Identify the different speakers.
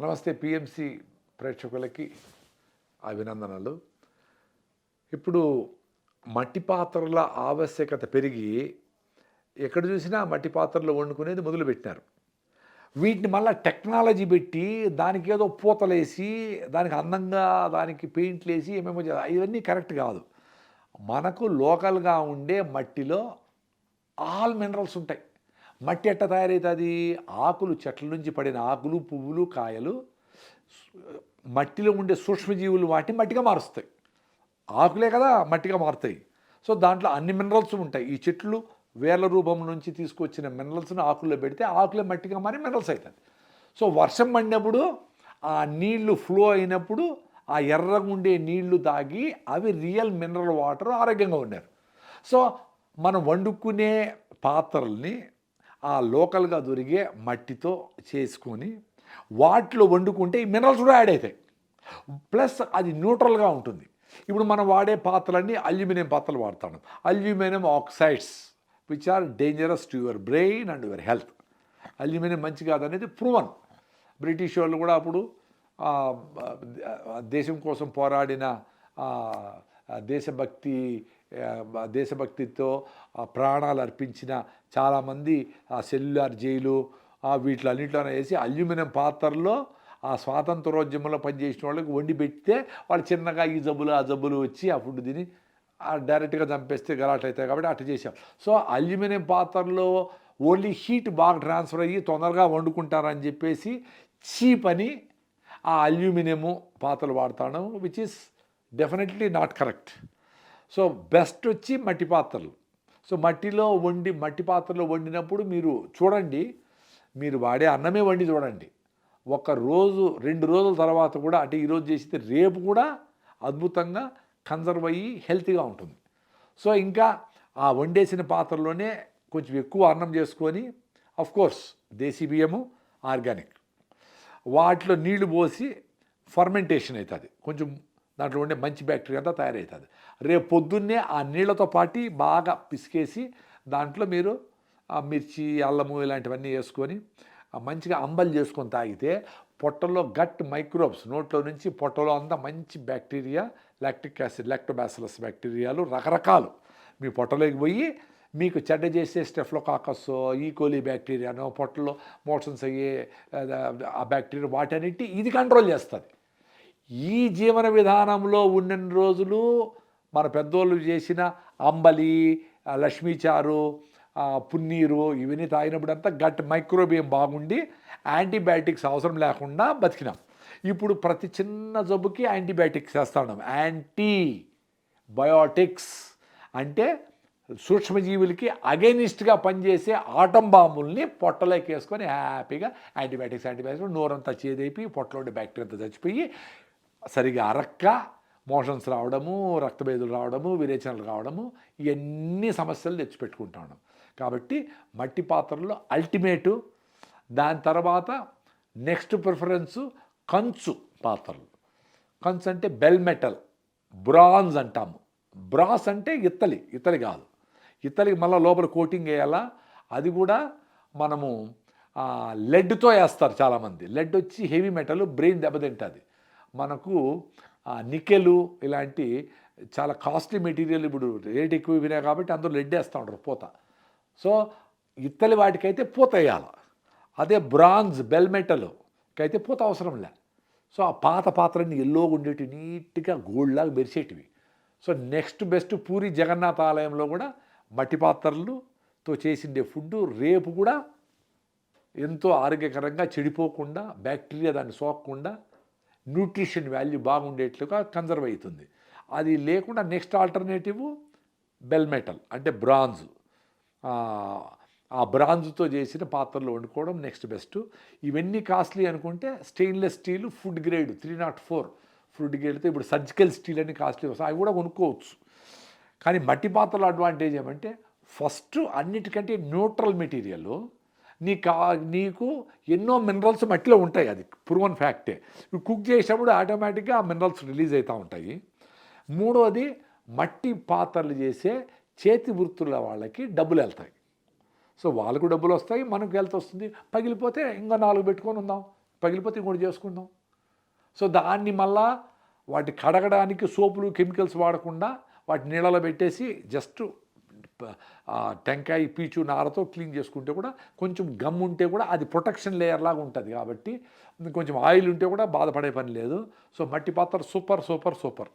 Speaker 1: నమస్తే పిఎంసి ప్రేక్షకులకి అభినందనలు. ఇప్పుడు మట్టి పాత్రల ఆవశ్యకత పెరిగి ఎక్కడ చూసినా మట్టి పాత్రలో వండుకునేది మొదలుపెట్టినారు. వీటిని మళ్ళీ టెక్నాలజీ పెట్టి దానికి ఏదో పూతలేసి దానికి అందంగా దానికి పెయింట్లు వేసి ఏమేమో ఇవన్నీ కరెక్ట్ కాదు. మనకు లోకల్గా ఉండే మట్టిలో ఆల్ మినరల్స్ ఉంటాయి. మట్టి ఎట్ట తయారవుతుంది? ఆకులు, చెట్ల నుంచి పడిన ఆకులు, పువ్వులు, కాయలు మట్టిలో ఉండే సూక్ష్మజీవులు వాటిని మట్టిగా మారుస్తాయి. ఆకులే కదా మట్టిగా మారుతాయి. సో దాంట్లో అన్ని మినరల్స్ ఉంటాయి. ఈ చెట్లు వేర్ల రూపం నుంచి తీసుకొచ్చిన మినరల్స్ని ఆకుల్లో పెడితే ఆకులే మట్టిగా మారి మినరల్స్ అవుతుంది. సో వర్షం పడినప్పుడు ఆ నీళ్లు ఫ్లో అయినప్పుడు ఆ ఎర్రగా ఉండే నీళ్లు తాగి అవి రియల్ మినరల్ వాటర్ ఆరోగ్యంగా ఉన్నారు. సో మనం వండుకునే పాత్రల్ని ఆ లోకల్గా దొరికే మట్టితో చేసుకొని వాటిలో వండుకుంటే ఈ మినరల్స్ కూడా యాడ్ అవుతాయి. ప్లస్ అది న్యూట్రల్గా ఉంటుంది. ఇప్పుడు మనం వాడే పాత్రలన్నీ అల్యూమినియం పాత్రలు వాడతాం. Aluminium oxides which are dangerous to your brain and your health. Aluminium మంచి కాదనేది ప్రూవన్. బ్రిటిష్ వాళ్ళు కూడా అప్పుడు దేశం కోసం పోరాడిన దేశభక్తితో ప్రాణాలు అర్పించిన చాలామంది సెల్యులార్ జైలు వీటిలన్నింటిలోనే వేసి అల్యూమినియం పాత్రల్లో ఆ స్వాతంత్రోద్యమంలో పనిచేసిన వాళ్ళకి వండి పెడితే వాళ్ళు చిన్నగా ఈ జబ్బులు ఆ జబ్బులు వచ్చి ఆ ఫుడ్ తిని డైరెక్ట్గా చంపేస్తే గలాట్ అవుతాయి. కాబట్టి అట్లా చేసాం. సో అల్యూమినియం పాత్రలో ఓన్లీ హీట్ బాగా ట్రాన్స్ఫర్ అయ్యి తొందరగా వండుకుంటారని చెప్పేసి చీప్ అని ఆ అల్యూమినియము పాత్రలు వాడతాను, which is definitely not correct. So best వచ్చి మట్టి పాత్రలు. సో మట్టి పాత్రలో వండినప్పుడు మీరు చూడండి, మీరు వాడే అన్నమే వండి చూడండి. 1 రోజు 2 రోజుల తర్వాత కూడా అంటే ఈరోజు చేసితే రేపు కూడా అద్భుతంగా కన్జర్వ్ అయ్యి హెల్తీగా ఉంటుంది. సో ఇంకా ఆ వండేసిన పాత్రలోనే కొంచెం ఎక్కువ అన్నం చేసుకొని, అఫ్కోర్స్ దేశీ బియ్యము ఆర్గానిక్, వాటిలో నీళ్లు పోసి ఫర్మెంటేషన్ అవుతుంది. కొంచెం దాంట్లో ఉండే మంచి బ్యాక్టీరియా అంతా తయారవుతుంది. రేపు పొద్దున్నే ఆ నీళ్లతో పాటు బాగా పిసికేసి దాంట్లో మీరు మిర్చి, అల్లము ఇలాంటివన్నీ వేసుకొని మంచిగా అంబలి చేసుకొని తాగితే పొట్టలో గట్ మైక్రోబ్స్, నోట్లో నుంచి పొట్టలో అంతా మంచి బ్యాక్టీరియా, లాక్టిక్ యాసిడ్, లాక్టోబాసిలస్ బ్యాక్టీరియాలు రకరకాలు మీ పొట్టలోకి పోయి మీకు చెడ్డ చేసే స్టెఫ్లోకాకస్, ఈకోలీ బ్యాక్టీరియానో, పొట్టలో మోషన్స్ అయ్యే ఆ బ్యాక్టీరియా వాటన్నిటి ఇది కంట్రోల్ చేస్తుంది. ఈ జీవన విధానంలో ఉన్న రోజులు మన పెద్దోళ్ళు చేసిన అంబలి, లక్ష్మీచారు, పున్నీరు ఇవన్నీ తాగినప్పుడు అంతా గట్ మైక్రోబియం బాగుండి యాంటీబయాటిక్స్ అవసరం లేకుండా బతికినాం. ఇప్పుడు ప్రతి చిన్న జబ్బుకి యాంటీబయాటిక్స్ వేస్తాం. యాంటీబయాటిక్స్ అంటే సూక్ష్మజీవులకి అగెనిస్ట్గా పనిచేసే ఆటం బాంబుల్ని పొట్టలోకి వేసుకొని హ్యాపీగా యాంటీబయాటిక్స్ నోరంతా చేదైపోయి పొట్టలో బ్యాక్టీరియా అంతా చచ్చిపోయి సరిగా అరక్క మోషన్స్ రావడము, రక్తభేదులు రావడము, విరేచనలు రావడము, ఇవన్నీ సమస్యలు తెచ్చిపెట్టుకుంటా ఉన్నాం. కాబట్టి మట్టి పాత్రల్లో అల్టిమేటు. దాని తర్వాత నెక్స్ట్ ప్రిఫరెన్సు కంచు పాత్రలు. కంచు అంటే బెల్ మెటల్, బ్రాంజ్ అంటాము. బ్రాస్ అంటే ఇత్తలి కాదు. ఇత్తలికి మళ్ళీ లోపల కోటింగ్ వేయాలా. అది కూడా మనము లెడ్తో వేస్తారు చాలామంది. లెడ్ వచ్చి హెవీ మెటల్, బ్రెయిన్ దెబ్బతింటుంది. మనకు నికెలు ఇలాంటి చాలా కాస్ట్లీ మెటీరియల్ ఇప్పుడు రేట్ ఎక్కువ వినాయి కాబట్టి అందరూ లెడ్ వేస్తూ ఉంటారు పూత. సో ఇత్తలి వాటికైతే పూత వేయాలి. అదే బ్రాంజ్, బెల్ మెటల్కి అయితే పూత అవసరం లే. సో ఆ పాత పాత్రని ఎల్లోగా ఉండేటివి, నీట్గా గోల్డ్లాగా మెరిసేటివి. So next best Puri Jagannatha ఆలయంలో కూడా మట్టి పాత్రలతో చేసిండే ఫుడ్ రేపు కూడా ఎంతో ఆరోగ్యకరంగా, చెడిపోకుండా, బ్యాక్టీరియా దాన్ని సోకకుండా, న్యూట్రిషన్ వాల్యూ బాగుండేట్లుగా కన్జర్వ్ అవుతుంది. అది లేకుండా నెక్స్ట్ ఆల్టర్నేటివ్ బెల్ మెటల్ అంటే బ్రాంజ్. ఆ బ్రాంజ్తో చేసిన పాత్రలో వండుకోవడం నెక్స్ట్ బెస్ట్. ఇవన్నీ కాస్ట్లీ అనుకుంటే stainless steel food grade 304 food గ్రేడ్తో ఇప్పుడు సర్జికల్ స్టీల్ అని కాస్ట్లీ వస్తాయి, అవి కూడా కొనుక్కోవచ్చు. కానీ మట్టి పాత్రల అడ్వాంటేజ్ ఏమంటే ఫస్ట్ అన్నిటికంటే న్యూట్రల్ మెటీరియల్. నీకు ఎన్నో మినరల్స్ మట్టిలో ఉంటాయి, అది ప్రూవన్ ఫ్యాక్టే. కుక్ చేసేటప్పుడు ఆటోమేటిక్గా ఆ మినరల్స్ రిలీజ్ అవుతూ ఉంటాయి. మూడోది మట్టి పాత్రలు చేసే చేతి వృత్తుల వాళ్ళకి డబ్బులు వెళ్తాయి. సో వాళ్ళకు డబ్బులు వస్తాయి, మనకు హెల్త్ వస్తుంది. పగిలిపోతే ఇంకా 4 పెట్టుకొని ఉందాం, పగిలిపోతే ఇంకోటి చేసుకుందాం. సో దాన్ని మళ్ళా వాటి కడగడానికి సోపులు కెమికల్స్ వాడకుండా వాటి నీళ్ళలో పెట్టేసి జస్ట్ టెంకాయ పీచు నారతో క్లీన్ చేసుకుంటే కూడా కొంచెం గమ్ ఉంటే కూడా అది ప్రొటెక్షన్ లేయర్ లాగా ఉంటుంది. కాబట్టి కొంచెం ఆయిల్ ఉంటే కూడా బాధపడే పని లేదు. సో మట్టి పాత్ర సూపర్ సూపర్ సూపర్.